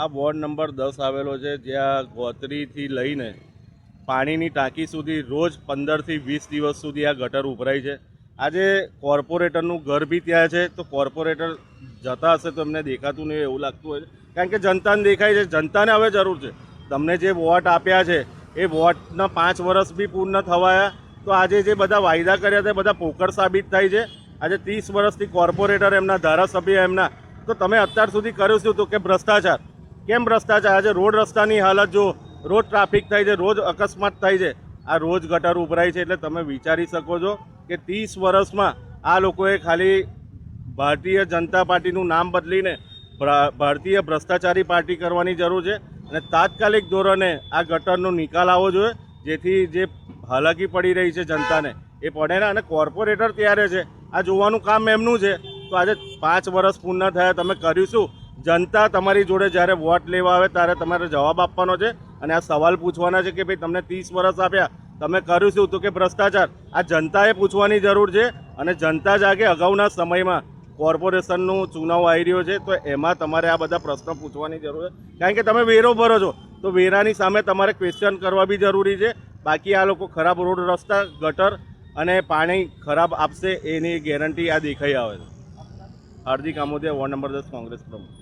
આ ward number 10 આવેલો છે, જ્યાં ગોત્રીથી લઈને પાણીની ટાંકી સુધી રોજ 15થી 20 દિવસ સુધી આ ગટર ઉભરાય છે. આજે કોર્પોરેટરનું ઘર બી ત્યાં છે, તો કોર્પોરેટર જતા હશે તો એમને દેખાતું નહીં એવું લાગતું હોય છે, કારણ કે જનતાને દેખાય છે. જનતાને હવે જરૂર છે. તમને જે વોટ આપ્યા છે એ વોટના 5 વર્ષ બી પૂર્ણ થવાયા, તો આજે જે બધા વાયદા કર્યા તે બધા પોકળ સાબિત થાય છે. આજે 30 વર્ષથી કોર્પોરેટર એમના, ધારાસભ્ય એમના, તો તમે અત્યાર સુધી કર્યું શું? તો કે ભ્રષ્ટાચાર. કેમ ભ્રષ્ટાચાર? આજે રોડ રસ્તાની હાલત જો, રોજ ટ્રાફિક થાય છે, રોજ અકસ્માત થાય છે, આ રોજ ગટર ઉભરાય છે. એટલે તમે વિચારી શકો છો કે 30 વર્ષમાં આ લોકોએ ખાલી ભારતીય જનતા પાર્ટીનું નામ બદલીને ભારતીય ભ્રષ્ટાચારી પાર્ટી કરવાની જરૂર છે, અને તાત્કાલિક ધોરણે આ ગટરનો નિકાલ આવવો જોઈએ, જેથી જે હાલાકી પડી રહી છે જનતાને એ પડે ને. અને કોર્પોરેટર ત્યારે છે, આ જોવાનું કામ એમનું છે. તો આજે 5 વર્ષ પૂર્ણ થયા, તમે કર્યું શું? જનતા તમારી જોડે જ્યારે વોટ લેવા આવે ત્યારે તમારે જવાબ આપવાનો છે, અને આ સવાલ પૂછવાના છે કે ભાઈ તમને 30 વર્ષ આપ્યા, તમે કર્યું શું? તો કે ભ્રષ્ટાચાર. આ જનતાએ પૂછવાની જરૂર છે, અને જનતા જાગે. અગાઉના સમયમાં કોર્પોરેશનનું ચુનાવ આવી રહ્યો છે, તો એમાં તમારે આ બધા પ્રશ્નો પૂછવાની જરૂર છે, કારણ કે તમે વેરો ભરો છો, તો વેરાની સામે તમારે ક્વેશ્ચન કરવા બી જરૂરી છે. બાકી આ લોકો ખરાબ રોડ, રસ્તા, ગટર અને પાણી ખરાબ આપશે એની ગેરંટી આ દેખાઈ આવે છે. હાર્દિક આમોદિયા, વોર્ડ નંબર 10 કોંગ્રેસ પ્રમુખ.